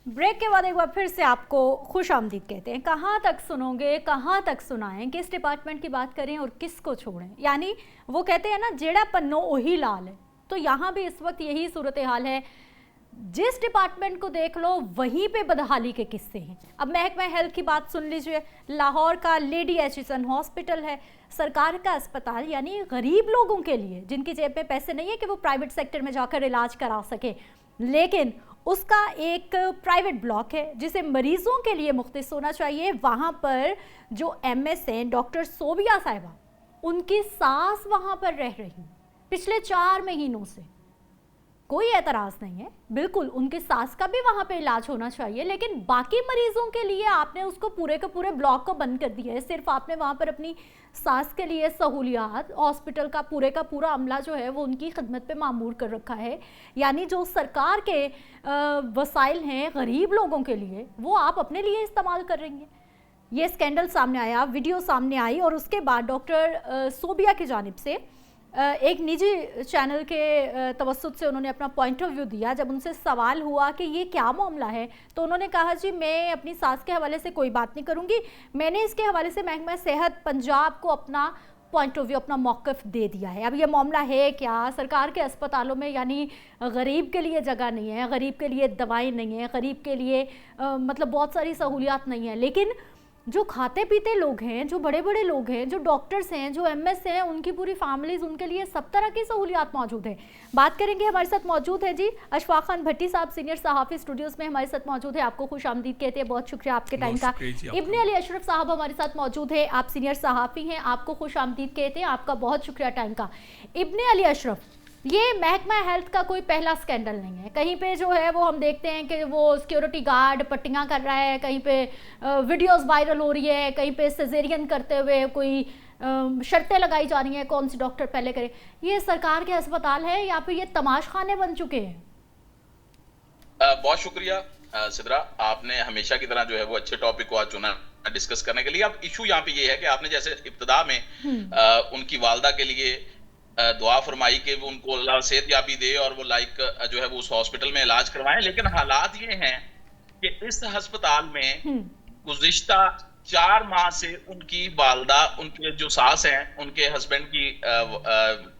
Break के बाद एक बार फिर से आपको खुश आमदीद कहते हैं। कहाँ तक सुनोगे, कहाँ तक सुनाएं, किस डिपार्टमेंट की बात करें और किसको छोड़ें। यानी वो कहते हैं ना, जेड़ा पन्नो वही लाल है। तो यहाँ भी इस वक्त यही सूरत हाल है। जिस डिपार्टमेंट को देख लो वहीं पे बदहाली के किस्से हैं। अब महकमा हेल्थ की बात सुन लीजिए। लाहौर का लेडी एचिसन हॉस्पिटल है, सरकार का अस्पताल, यानी गरीब लोगों के लिए जिनकी जेब में पैसे नहीं है कि वो प्राइवेट सेक्टर में जाकर इलाज करा सके, लेकिन उसका एक प्राइवेट ब्लॉक है जिसे मरीजों के लिए मुख्तस होना चाहिए। वहाँ पर जो एमएस हैं डॉक्टर सोबिया साहिबा, उनकी सास वहाँ पर रह रही पिछले 4 महीनों से। कोई एतराज़ नहीं है, बिल्कुल उनके सास का भी वहाँ पे इलाज होना चाहिए, लेकिन बाकी मरीजों के लिए आपने उसको पूरे के पूरे ब्लॉक को बंद कर दिया है। सिर्फ आपने वहाँ पर अपनी सास के लिए सहूलियात, हॉस्पिटल का पूरा अमला जो है वो उनकी खिदमत पे मामूर कर रखा है। यानी जो सरकार के वसाइल हैं गरीब लोगों के लिए, वो आप अपने लिए इस्तेमाल कर रही हैं। ये स्कैंडल सामने आया, वीडियो सामने आई, और उसके बाद डॉक्टर सोबिया की जानिब से एक निजी चैनल के तवस्सुत से उन्होंने अपना पॉइंट ऑफ व्यू दिया। जब उनसे सवाल हुआ कि ये क्या मामला है, तो उन्होंने कहा, जी मैं अपनी सास के हवाले से कोई बात नहीं करूँगी, मैंने इसके हवाले से महकमा सेहत पंजाब को अपना पॉइंट ऑफ व्यू, अपना मौक़िफ़ दे दिया है। अब ये मामला है क्या, सरकार के अस्पतालों में यानी गरीब के लिए जगह नहीं है, गरीब के लिए दवाएँ नहीं हैं, गरीब के लिए मतलब बहुत सारी सहूलियात नहीं हैं, लेकिन जो खाते पीते लोग हैं, जो बड़े बड़े लोग हैं, जो डॉक्टर्स हैं, जो एमएस हैं, उनकी पूरी फैमिलीज, उनके लिए सब तरह की सहूलियात मौजूद हैं। बात करेंगे, हमारे साथ मौजूद है जी अशफाक खान भट्टी साहब, सीनियर सहाफ़ी स्टूडियोज़ में हमारे साथ मौजूद है। आपको खुश आमदीद कहते हैं, बहुत शुक्रिया आपके टाइम का। इब्ने अली अशरफ साहब हमारे साथ मौजूद है, आप सीनियर सहाफ़ी हैं, आपको खुश आमदीद कहते हैं, आपका बहुत शुक्रिया टाइम का। इब्ने अली अशरफ, ये महकमा हेल्थ का कोई पहला स्कैंडल नहीं है। कहीं पे जो है वो हम देखते हैं कि वो सिक्योरिटी गार्ड पट्टियाँ कर रहा है, कहीं पे वीडियोस वायरल हो रही है, कहीं पे सिजेरियन करते हुए कोई शर्तें लगाई जा रही हैं कौन सी डॉक्टर पहले करे। ये सरकार के अस्पताल है या फिर ये तमाशखाने बन चुके हैं? बहुत शुक्रिया सिद्रा, आपने हमेशा की तरह जो है वो अच्छे टॉपिक को आज चुना डिस्कस करने के लिए। अब इशू यहाँ पे ये है कि आपने जैसे इब्तिदा में उनकी वालदा के लिए दुआ फरमाई कि वो उनको अल्लाह सेहत याबी दे और वो जो है वो उस हॉस्पिटल में इलाज करवाएं, लेकिन हालात ये हैं कि इस अस्पताल में गुज़िश्ता 4 माह से उनकी वालदा, उनके जो सास हैं, उनके हस्बैंड की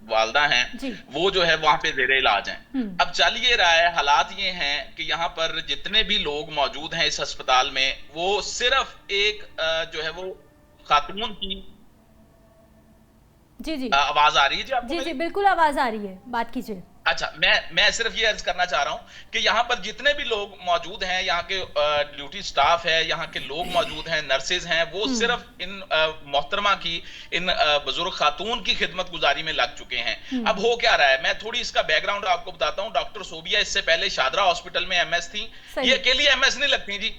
वालदा हैं, वो जो है वहां पे ज़ेरे इलाज हैं। अब चल ये रहा है, हालात ये हैं कि यहाँ पर जितने भी लोग मौजूद हैं इस अस्पताल में, वो सिर्फ एक जो है वो खातून की जी आवाज आ रही है जी आपको? जी बिल्कुल आवाज आ रही है, बात कीजिए। अच्छा, मैं सिर्फ ये अर्ज करना चाह रहा हूं कि यहाँ पर जितने भी लोग मौजूद हैं, यहाँ के ड्यूटी स्टाफ है, यहाँ के लोग मौजूद हैं, नर्सेज हैं, वो सिर्फ इन मोहतरमा की, इन बुजुर्ग खातून की खिदमत गुजारी में लग चुके हैं। अब हो क्या रहा है, मैं थोड़ी इसका बैकग्राउंड आपको बताता हूँ। डॉक्टर सोबिया इससे पहले शादरा हॉस्पिटल में एमएस थी। ये अकेली एमएस नहीं लगती जी,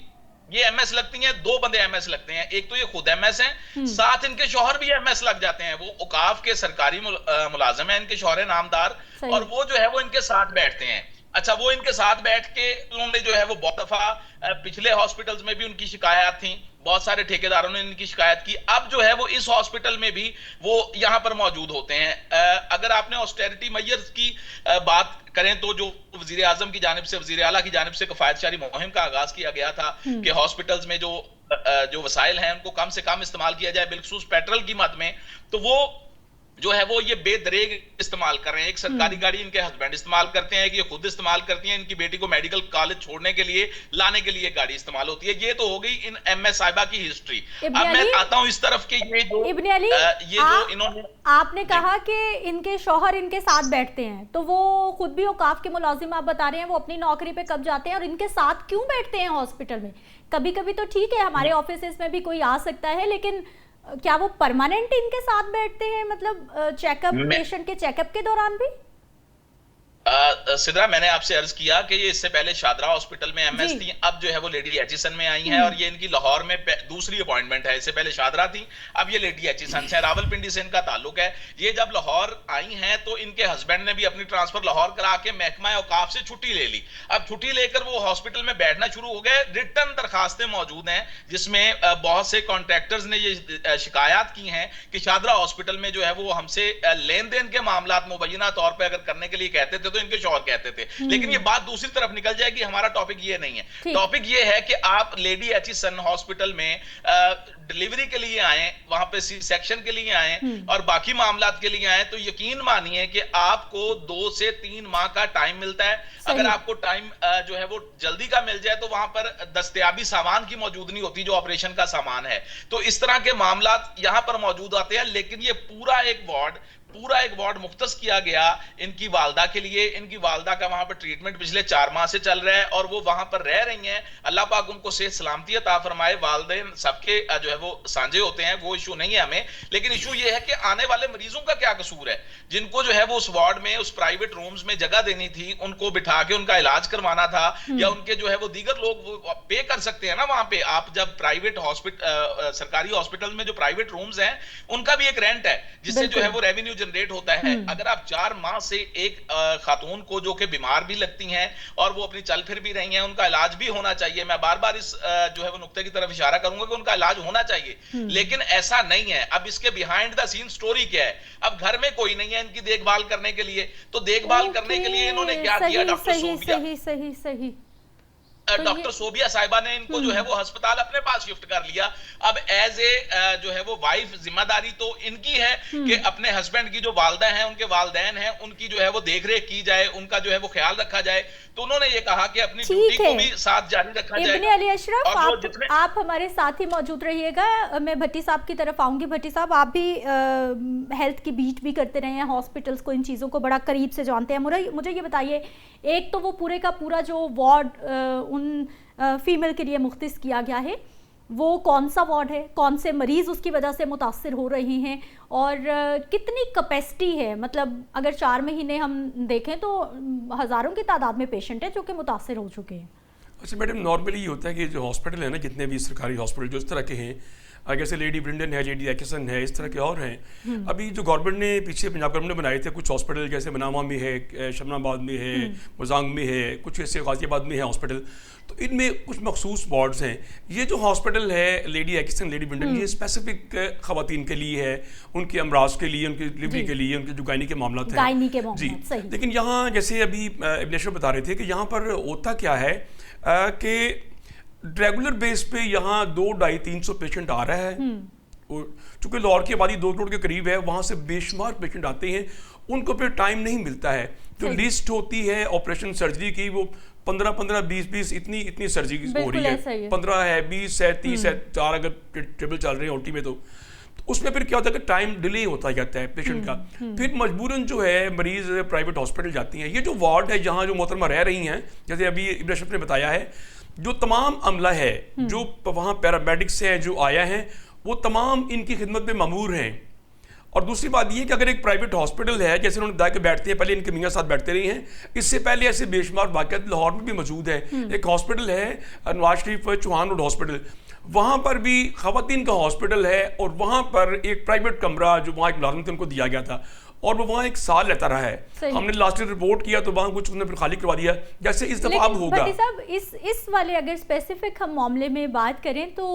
ये एमएस लगती हैं, 2 बंदे एमएस लगते हैं। एक तो ये खुद एमएस हैं, साथ इनके शौहर भी एमएस लग जाते हैं। वो औकाफ के सरकारी मुलाजिम हैं, इनके शौहर नामदार, और वो जो है वो इनके साथ बैठते हैं। अच्छा, वो इनके साथ बैठ के उन्होंने जो है वो बहुत दफा पिछले हॉस्पिटल्स में भी उनकी शिकायत थी, बहुत सारे ठेकेदारों ने इनकी शिकायत की। अब जो है वो इस हॉस्पिटल में भी वो यहाँ पर मौजूद होते हैं। अगर आपने ऑस्टेरिटी मेजर्स की बात करें तो जो वजीर आजम की जानिब से, वजीर आला की जानिब से किफायतशारी मुहिम का आगाज किया गया था कि हॉस्पिटल्स में जो वसाइल हैं उनको कम से कम इस्तेमाल किया जाए, बिलखसूस पेट्रोल की मद में, तो वो जो है वो ये बेदरेग इस्तेमाल कर रहे हैं। एक सरकारी गाड़ी इनके हस्बैंड इस्तेमाल करते हैं, कि ये खुद इस्तेमाल करती हैं, इनकी बेटी को मेडिकल कॉलेज छोड़ने के लिए लाने के लिए गाड़ी इस्तेमाल होती है। ये तो हो गई इन एमएस साहिबा की हिस्ट्री। अब मैं आता हूं इस तरफ के ये जो इब्ने अली, जो इन्होंने आपने कहा कि इनके शौहर इनके साथ बैठते हैं, तो वो खुद भी औकाफ के मुलाजिम आप बता रहे हैं, वो अपनी नौकरी पे कब जाते हैं और इनके साथ क्यों बैठते हैं हॉस्पिटल में? कभी कभी तो ठीक है, हमारे ऑफिस में भी कोई आ सकता है, लेकिन क्या वो परमानेंट इनके साथ बैठते हैं, मतलब चेकअप, पेशेंट के चेकअप के दौरान भी? सिद्रा, मैंने आपसे अर्ज किया कि ये इससे पहले शादरा हॉस्पिटल में एमएस थी, अब जो है वो लेडी एचिसन में आई हैं, और ये इनकी लाहौर में दूसरी अपॉइंटमेंट है। इससे पहले शादरा थी, अब ये लेडी एचिसन है, रावलपिंडी से इनका ताल्लुक है। ये जब लाहौर आई हैं तो इनके हस्बैंड ने भी अपनी ट्रांसफर लाहौर करा के महकमा औकाफ से छुट्टी ले ली। अब छुट्टी लेकर वो हॉस्पिटल में बैठना शुरू हो गए। रिटर्न दरखास्तें मौजूद हैं जिसमें बहुत से कॉन्ट्रैक्टर्स ने ये शिकायत की हैं कि शादरा हॉस्पिटल में जो है वो हमसे लेन देन के मामला मुबैना तौर पर अगर करने के लिए कहते थे तो इनके शौहर कहते थे। लेकिन ये बात दूसरी तरफ निकल जाएगी, हमारा टॉपिक ये नहीं है। टॉपिक ये है कि आप लेडी एच सन हॉस्पिटल में डिलीवरी के लिए आए, वहां पे सी सेक्शन के लिए आए और बाकी मामलात के लिए आए, तो यकीन मानिए कि आपको 2 से 3 माह का टाइम मिलता है। अगर आपको टाइम जो है वो जल्दी का मिल जाए तो वहां पर दस्तयाबी सामान की मौजूद नहीं होती जो ऑपरेशन का सामान है। तो इस तरह के मामलात यहां पर मौजूद आते हैं। लेकिन ये पूरा एक वार्ड मुख्तस किया गया इनकी वालदा के लिए। इनकी वालदा का वहां पर ट्रीटमेंट पिछले 4 माह से चल रहा है और वो वहां पर रह रही हैं। अल्लाह पाक उनको सेहत सलामती अता फरमाए। वालिदैन सबके जो है वो साझे होते हैं, वो इशू नहीं है हमें। लेकिन इशू ये है कि आने वाले मरीजों का क्या कसूर है, जिनको जो है वो उस वार्ड में, उस प्राइवेट रूम्स में जगह देनी थी, उनको बिठा के उनका इलाज करवाना था, या उनके जो है वो दीगर लोग पे कर सकते हैं ना वहां पे। आप जब प्राइवेट हॉस्पिटल, सरकारी हॉस्पिटल में जो प्राइवेट रूम्स हैं, उनका भी एक रेंट है जिससे जो है वो रेवेन्यू जनरेट होता है। अगर आप 4 माह से एक खातून को जो कि बीमार भी लगती हैं और वो अपनी चल फिर भी रही हैं, उनका इलाज भी होना चाहिए। मैं बार बार इस जो है वो नुक्ते की तरफ इशारा करूंगा कि उनका इलाज होना चाहिए, लेकिन ऐसा नहीं है। अब इसके बिहाइंड द सीन स्टोरी क्या है? अब घर में कोई नहीं है इनकी देखभाल करने के लिए, तो देखभाल करने के लिए इन्होंने क्या किया? डॉक्टर सोबिया साहिबा ने इनको जो है वो अस्पताल अपने पास शिफ्ट कर लिया। अब एज ए जो है वो वाइफ जिम्मेदारी तो इनकी है कि अपने हस्बैंड की जो वालदा हैं, उनके वालदैन हैं, उनकी जो है वो देखरेख की जाए, उनका जो है वो ख्याल रखा जाए। तो उन्होंने ये कहा कि अपनी ड्यूटी को भी साथ जारी रखा जाए। इब्ने अली अशरफ, आप हमारे साथ ही मौजूद रहिएगा। मैं भट्टी साहब की तरफ आऊंगी। भट्टी साहब, आप भी हेल्थ की बीट भी करते रहे हैं, हॉस्पिटल्स को, इन चीज़ों को बड़ा करीब से जानते हैं। मुझे ये बताइए, एक तो वो पूरे का पूरा जो वार्ड उन फीमेल के लिए मुख्तस किया गया है, वो कौन सा वार्ड है, कौन से मरीज़ उसकी वजह से मुतासिर हो रहे हैं, और कितनी कैपेसिटी है? मतलब अगर 4 महीने हम देखें तो हज़ारों की तादाद में पेशेंट है जो कि मुतासिर हो चुके हैं। अच्छा मैडम, नॉर्मली ये होता है कि जो हॉस्पिटल है ना, जितने भी सरकारी हॉस्पिटल जो इस तरह के हैं, जैसे लेडी ब्रिंडन है, लेडी एकिसन है, इस तरह के और हैं। अभी जो गवर्नमेंट ने पीछे पंजाब गवर्नमेंट ने बनाए थे कुछ हॉस्पिटल, जैसे मनामा में है, शमनाबाद में है, मुजांग में है, कुछ ऐसे गाजियाबाद में है हॉस्पिटल, तो इनमें कुछ मखसूस वार्ड्स हैं। ये जो हॉस्पिटल है लेडी एकिसन, लेडी ब्रिंडन, ये स्पेसिफिक खवातीन के लिए है, उनके अमराज के लिए, उनकी डिलीवरी के लिए, उनके जो गायनी के मामलात हैं जी। लेकिन यहाँ जैसे अभी इब्नेशर बता रहे थे कि यहाँ पर होता क्या है कि रेगुलर बेस पे यहाँ 200-300 पेशेंट आ रहा है। चूंकि लाहौर की आबादी 2 करोड़ के करीब है, वहाँ से बेशुमार पेशेंट आते हैं, उनको फिर टाइम नहीं मिलता है। जो लिस्ट होती है ऑपरेशन सर्जरी की, वो 15-15, 20-20 इतनी सर्जरी हो रही है। 15 है, 20 है, 30 है, 4 अगर ट्रिपल चल रहे हैं ओटी में, तो उसमें फिर क्या होता है कि टाइम डिले होता जाता है पेशेंट का। फिर मजबूरन जो है मरीज प्राइवेट हॉस्पिटल जाती हैं। ये जो वार्ड है जहाँ जो मोहतरमा रह रही हैं, जैसे अभी इब्ने अशरफ ने बताया है, जो तमाम अमला है, जो वहाँ पैरामेडिक्स हैं जो आया हैं, वो तमाम इनकी खिदमत में मामूर हैं। और दूसरी बात ये कि अगर एक प्राइवेट हॉस्पिटल है, जैसे उन्होंने बताया कि बैठते हैं, पहले इनके मियाँ साथ बैठते रहे हैं, इससे पहले ऐसे बेशुमार वाक़यात लाहौर में भी मौजूद है। एक हॉस्पिटल है नवाज शरीफ चौहान रोड हॉस्पिटल, वहाँ पर भी खवातीन का हॉस्पिटल है, और वहाँ पर एक प्राइवेट कमरा जो वहाँ एक मुलाजिम थे उनको दिया गया था, और वो वहाँ 1 साल रहता रहा है। हमने लास्ट ईयर रिपोर्ट किया तो वहाँ कुछ उसने फिर खाली करवा दिया। जैसे इस दफा अब होगा। भट्टी साहब, इस वाले अगर स्पेसिफिक हम मामले में बात करें तो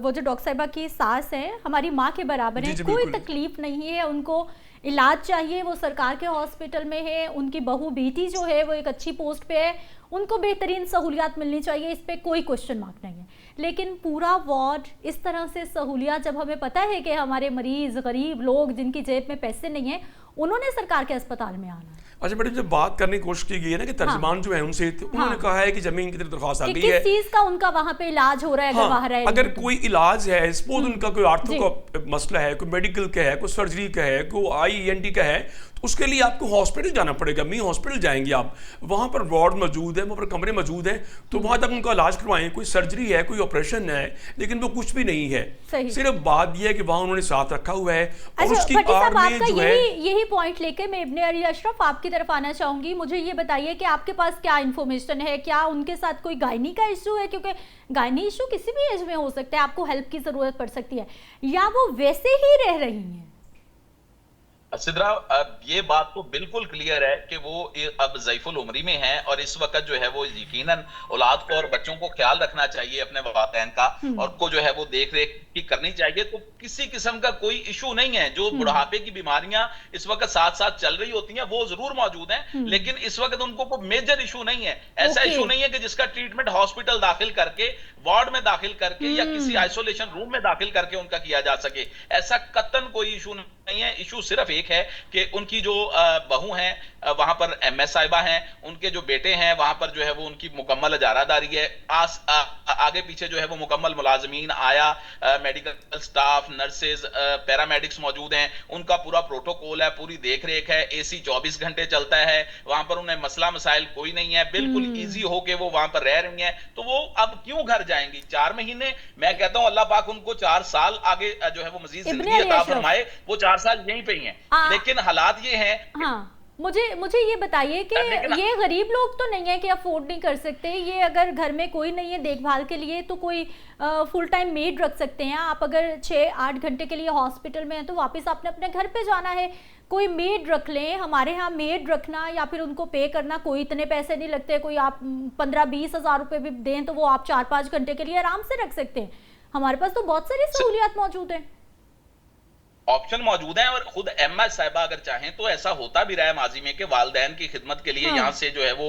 वो जो डॉक्टर साहिबा की सास है, हमारी माँ के बराबर है, कोई तकलीफ नहीं है, उनको इलाज चाहिए, वो सरकार के हॉस्पिटल में है, उनकी बहू बेटी जो है वो एक अच्छी पोस्ट पे है, उनको बेहतरीन सहूलियात मिलनी चाहिए, इस पे कोई क्वेश्चन मार्क नहीं है। लेकिन पूरा वार्ड इस तरह से सहूलियात, जब हमें पता है कि हमारे मरीज, गरीब लोग जिनकी जेब में पैसे नहीं है, उन्होंने सरकार के अस्पताल में आना है। अच्छा मैडम, जब बात करने की कोशिश की गई है ना कि तर्जमान जो है उनसे, तो उन्होंने कहा है कि जमीन की दरख्वास्त आ गई है, किस चीज का उनका वहाँ पे इलाज हो रहा है, अगर बाहर है, अगर कोई इलाज है, सपोज उनका कोई आर्थो का मसला है, कोई मेडिकल का है, कोई सर्जरी का है, कोई IENT का है, तो उसके लिए आपको हॉस्पिटल जाना पड़ेगा। मी हॉस्पिटल जाएंगे आप, वहाँ पर वार्ड मौजूद है, वहाँ पर कमरे मौजूद हैं, तो वहाँ तक उनका इलाज करवाएं। कोई सर्जरी है, कोई ऑपरेशन है, लेकिन वो कुछ भी नहीं है। सिर्फ बात यह है कि वहाँ उन्होंने साथ रखा हुआ है। और उसकी आड़ में जो है, यही पॉइंट लेके मैं इब्ने अली अशरफ आपकी तरफ आना चाहूंगी। मुझे ये बताइए कि आपके पास क्या इन्फॉर्मेशन है, क्या उनके साथ कोई गायनी का इशू है? क्योंकि गायनी इशू किसी भी एज में हो सकता है, आपको हेल्प की जरूरत पड़ सकती है, या वो वैसे ही रह रही हैं? सिद्रा, ये बात तो बिल्कुल क्लियर है कि वो अब ज़ईफुल उम्री में है और इस वक्त जो है वो यकीनन औलाद को और बच्चों को ख्याल रखना चाहिए अपने वालिदैन का, और को जो है वो देख रेख की करनी चाहिए। तो किसी किस्म का कोई इशू नहीं है। जो बुढ़ापे की बीमारियां इस वक्त साथ साथ चल रही होती हैं वो जरूर मौजूद हैं, लेकिन इस वक्त उनको कोई मेजर इशू नहीं है। ऐसा इशू नहीं है कि जिसका ट्रीटमेंट हॉस्पिटल दाखिल करके, वार्ड में दाखिल करके या किसी आइसोलेशन रूम में दाखिल करके उनका किया जा सके। ऐसा कतन कोई इशू नहीं है। इशू सिर्फ एक है कि उनकी जो बहू हैं वहां पर एमएस साहिबा हैं, उनके जो बेटे हैं वहां पर जो है वो उनकी मुकम्मल इजारादारी है। आगे पीछे जो है वो मुकम्मल मुलाजमीन, आया मेडिकल स्टाफ, नर्सेज, पैरामेडिक्स मौजूद हैं। उनका पूरा प्रोटोकॉल है, पूरी देख रेख है, एसी 24 घंटे चलता है। वहां पर उन्हें मसला मसाइल कोई नहीं है, बिल्कुल ईजी होके वो वहां पर रह रही हैं। तो वो अब क्यों घर जाएंगी? 4 महीने, मैं कहता हूं अल्लाह पाक उनको 4 साल आगे जो है वो मजीद जिंदगी अता फरमाए। वो 4 साल यहीं पे ही हैं, लेकिन हालात ये हैं। हाँ, मुझे ये बताइए कि ये गरीब लोग तो नहीं है कि अफोर्ड नहीं कर सकते। ये अगर घर में कोई नहीं है देखभाल के लिए तो कोई फुल टाइम मेड रख सकते हैं आप। अगर 6-8 घंटे के लिए हॉस्पिटल में है तो वापस आपने अपने घर पे जाना है, कोई मेड रख लें। हमारे यहाँ मेड रखना या फिर उनको पे करना कोई इतने पैसे नहीं लगते। कोई आप 15-20 हज़ार रुपये भी दें तो वो आप 4-5 घंटे के लिए आराम से रख सकते हैं। हमारे पास तो बहुत सारी सहूलियात मौजूद हैं, ऑप्शन मौजूद हैं। और खुद एमएस साहिबा अगर चाहें तो ऐसा होता भी रहा है माजी में कि वालिदैन की खिदमत के लिए यहाँ से जो है वो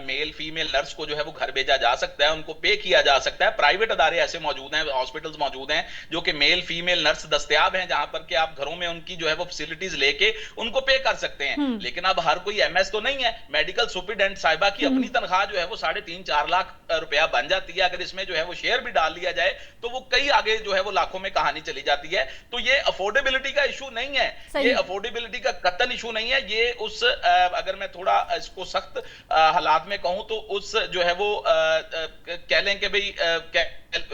मेल फीमेल नर्स को जो है वो घर भेजा जा सकता है, उनको पे किया जा सकता है। प्राइवेट अदारे ऐसे मौजूद हैं, हॉस्पिटल्स मौजूद हैं जो कि मेल फीमेल नर्स दस्तयाब हैं, जहां पर कि आप घरों में उनकी जो है वो फैसिलिटीज लेके उनको पे कर सकते हैं। लेकिन अब हर कोई एमएस तो नहीं है। मेडिकल सुपरिटेंडेंट साहिबा की अपनी तनख्वाह जो है वो 3.5-4 लाख रुपया बन जाती है। अगर इसमें जो है वो शेयर भी डाल लिया जाए तो वो कई आगे जो है वो लाखों में कहानी चली जाती है। तो ये अफोर्डेबिलिटी का इशू नहीं है, ये अफोर्डेबिलिटी का कतन इशू नहीं है। ये उस अगर मैं थोड़ा इसको सख्त हालात में कहूं तो उस जो है वो कह लें कि भाई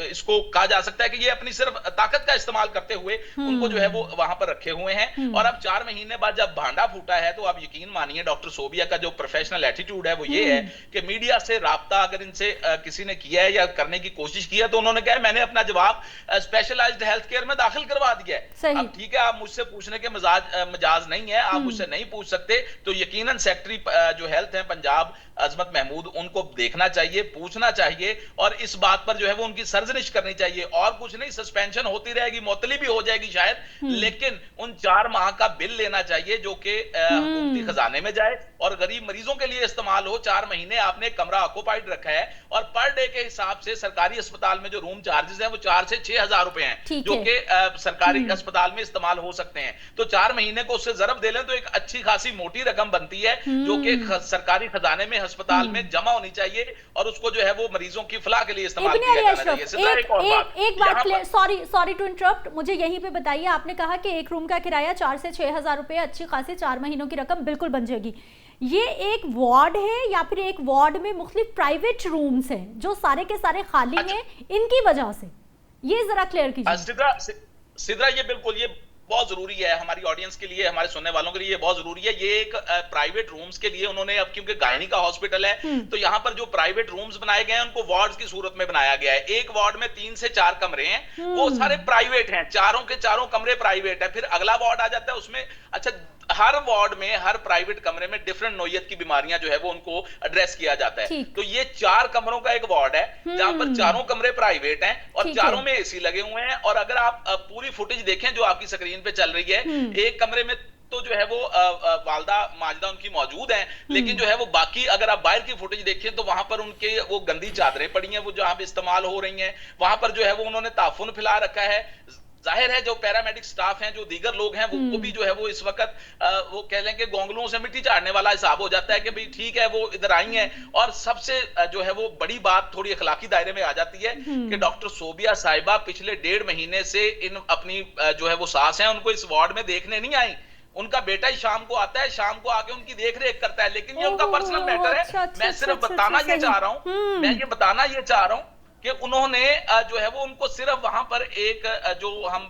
इसको कहा जा सकता है कि ये अपनी सिर्फ ताकत का इस्तेमाल करते हुए उनको जो है वो वहां पर रखे हुए हैं। और अब 4 महीने बाद जब भांडा फूटा है तो आप यकीन मानिए डॉक्टर सोबिया का जो प्रोफेशनल एटीट्यूड है वो ये है कि मीडिया से राब्ता अगर इनसे किसी ने किया है या करने की कोशिश की है तो उन्होंने कहा मैंने अपना जवाब स्पेशलाइज्ड हेल्थ केयर में दाखिल करवा दिया है। अब ठीक है, आप मुझसे पूछने के मजाज नहीं है, आप मुझसे नहीं पूछ सकते, तो यकीनन सेक्रेटरी जो हेल्थ है पंजाब अजमत महमूद, उनको देखना चाहिए, पूछना चाहिए और इस बात पर जो है वो उनकी सरजनिश करनी चाहिए। और कुछ नहीं, सस्पेंशन होती रहेगी, मुअत्तली भी हो जाएगी शायद, लेकिन उन 4 माह का बिल लेना चाहिए जो कि हुकूमती खजाने में जाए और गरीब मरीजों के लिए इस्तेमाल हो। 4 महीने आपने कमरा ऑक्युपाइड रखा है और पर डे के हिसाब से सरकारी अस्पताल में जो रूम चार्जेस हैं वो 4 से 6 हजार रुपए हैं जो कि सरकारी अस्पताल में इस्तेमाल हो सकते हैं। तो 4 महीने को उससे ज़रब दे लें तो एक अच्छी खासी मोटी रकम बनती है जो कि सरकारी खजाने में अस्पताल में जमा होनी चाहिए और उसको जो है वो मरीजों की फलाह के लिए इस्तेमाल किया जाना चाहिए। एक बात, सॉरी टू इंटरप्ट, मुझे यहीं पे बताइए, आपने कहा कि एक रूम का किराया 4 से 6 हजार रुपए, अच्छी खासी 4 महीनों की रकम बिल्कुल बन जाएगी। ये एक वार्ड है या फिर एक वार्ड में मुख्तलिफ प्राइवेट रूम्स हैं जो सारे के सारे खाली हैं इनकी वजह से? ये जरा क्लियर कीजिए। सिद्रा, ये बिल्कुल ये बहुत जरूरी है हमारी ऑडियंस के लिए, हमारे सुनने वालों के लिए बहुत जरूरी है। ये एक प्राइवेट रूम्स के लिए उन्होंने, अब क्योंकि गायनी का हॉस्पिटल है तो यहाँ पर जो प्राइवेट रूम्स बनाए गए हैं उनको वार्ड्स की सूरत में बनाया गया है। एक वार्ड में 3 से 4 कमरे हैं, वो सारे प्राइवेट हैं, चारों के चारों कमरे प्राइवेट है। फिर अगला वार्ड आ जाता है उसमें, अच्छा हर वार्ड में हर प्राइवेट कमरे में डिफरेंट नोयत की बीमारियां जो है वो उनको एड्रेस किया जाता है। तो ये 4 कमरों का एक वार्ड है जहां पर चारों कमरे प्राइवेट हैं और चारों में एसी लगे हुए हैं। और अगर आप पूरी फुटेज देखें जो आपकी स्क्रीन पे चल रही है, एक कमरे में तो जो है वो वालदा माजिदा उनकी मौजूद हैं, लेकिन जो है वो बाकी अगर आप बाहर की फुटेज देखें तो वहां पर उनके वो गंदी चादरें पड़ी हैं वो जहां पे इस्तेमाल हो रही हैं, वहां पर जो है वो उन्होंने ताफुन फैला रखा है। जाहिर है जो पैरामेडिक स्टाफ हैं, जो दीगर लोग हैं, वो भी जो है वो इस वक्त वो कह लें कि गोंगलों से मिट्टी चाटने वाला हिसाब हो जाता है कि भाई ठीक है वो इधर आई हैं। और सबसे जो है वो बड़ी बात थोड़ी अखलाकी दायरे में आ जाती है कि डॉक्टर सोबिया साहिबा पिछले 1.5 महीने से इन अपनी जो है वो सास हैं उनको इस वार्ड में देखने नहीं आई। उनका बेटा ही शाम को आता है, शाम को आके उनकी देख रेख करता है, लेकिन ये उनका पर्सनल मैटर है। मैं सिर्फ बताना ये चाह रहा हूं, मैं ये बताना ये चाह रहा हूं कि उन्होंने जो है वो उनको सिर्फ वहां पर एक जो हम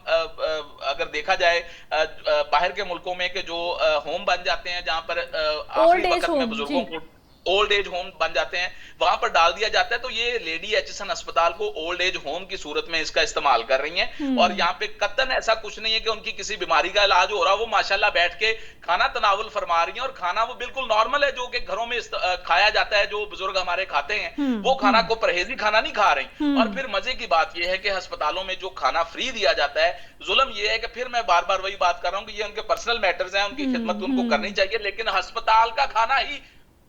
अगर देखा जाए बाहर के मुल्कों में के जो होम बन जाते हैं जहां पर आखिरी वक्त में बुजुर्गों को ओल्ड एज होम बन जाते हैं, वहां पर डाल दिया जाता है। तो ये लेडी एचएसएन अस्पताल को ओल्ड एज होम की सूरत में इसका इस्तेमाल कर रही हैं। और यहाँ पे कतन ऐसा कुछ नहीं है कि उनकी किसी बीमारी का इलाज हो रहा, वो माशाल्लाह बैठ के खाना तनावुल फरमा रही हैं, और खाना वो बिल्कुल नॉर्मल है जो कि घरों में खाया जाता है, जो बुजुर्ग हमारे खाते हैं, वो खाना को परहेजी खाना नहीं खा रही। और फिर मजे की बात यह है कि अस्पतालों में जो खाना फ्री दिया जाता है, जुल्म ये है कि फिर मैं बार बार वही बात कर रहा हूं कि ये उनके पर्सनल मैटर्स हैं, उनकी खिदमत उनको करनी चाहिए, लेकिन अस्पताल का खाना ही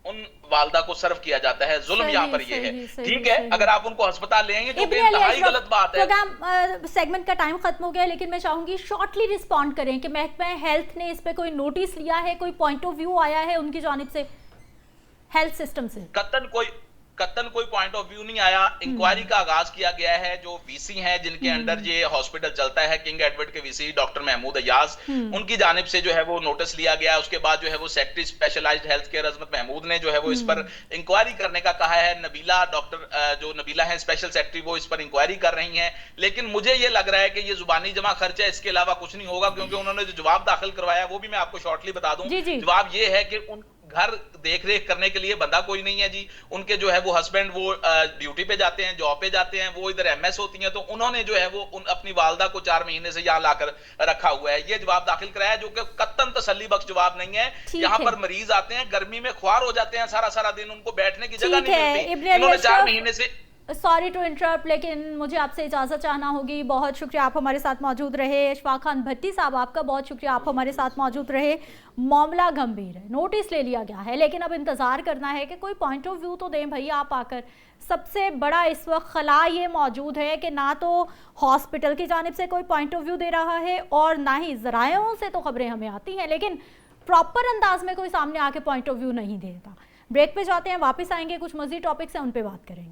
उन वालदा को सर्व किया जाता है। जुल्म यहाँ पर ये है। ठीक है, अगर आप उनको अस्पताल ले आएंगे, जो कि इंतहाई गलत बात है। प्रोग्राम सेगमेंट का टाइम खत्म हो गया, लेकिन मैं चाहूंगी शॉर्टली रिस्पॉन्ड करें कि महकमा हेल्थ ने इस पे कोई नोटिस लिया है, कोई पॉइंट ऑफ व्यू आया है उनकी जानिब से हेल्थ सिस्टम से? कतन कोई पॉइंट ऑफ व्यू नहीं आया। इंक्वायरी का आगाज किया गया है। जो वीसी हैं जिनके अंडर ये हॉस्पिटल चलता है, किंग एडवर्ड के वीसी डॉक्टर महमूद अयाज, उनकी जानिब से जो है वो नोटिस लिया गया। उसके बाद जो है वो सेक्रेटरी स्पेशलाइज्ड हेल्थ केयर अजमत महमूद ने जो है वो इस पर इंक्वायरी करने का कहा है। नबीला डॉक्टर जो नबीला है स्पेशल सेक्रेटरी, वो इस पर इंक्वायरी कर रही हैं। लेकिन मुझे ये लग रहा है कि ये जुबानी जमा खर्चा, इसके अलावा कुछ नहीं होगा, क्योंकि उन्होंने जो जवाब दाखिल करवाया वो भी मैं आपको शॉर्टली बता दूं। जवाब ये है कि उन घर देख रेख करने के लिए बंदा कोई नहीं है जी। उनके जो है वो हस्बैंड वो ड्यूटी पे जाते हैं, जॉब पे जाते हैं, वो इधर एमएस होती हैं, तो उन्होंने जो है वो अपनी वालदा को 4 महीने से यहाँ लाकर रखा हुआ है। ये जवाब दाखिल कराया, जो कि कत्तन तसल्ली बख्श जवाब नहीं है। यहाँ पर मरीज आते हैं, गर्मी में ख्वार हो जाते हैं, सारा सारा दिन उनको बैठने की जगह नहीं मिलती। इन्होंने 4 महीने से सॉरी टू इंटरप्ट, लेकिन मुझे आपसे इजाज़त चाहना होगी। बहुत शुक्रिया आप हमारे साथ मौजूद रहे। इशफाक खान भट्टी साहब, आपका बहुत शुक्रिया, आप हमारे साथ मौजूद रहे। मामला गंभीर है, नोटिस ले लिया गया है, लेकिन अब इंतज़ार करना है कि कोई पॉइंट ऑफ व्यू तो दें भैया आप आकर। सबसे बड़ा इस वक्त खला ये मौजूद है कि ना तो हॉस्पिटल की जानिब से कोई पॉइंट ऑफ व्यू दे रहा है, और ना ही ज़रायों से तो खबरें हमें आती हैं, लेकिन प्रॉपर अंदाज में कोई सामने आके पॉइंट ऑफ व्यू नहीं देता। ब्रेक पे जाते हैं, वापस आएंगे, कुछ मज़ीद टॉपिक्स हैं उन पर बात करेंगे।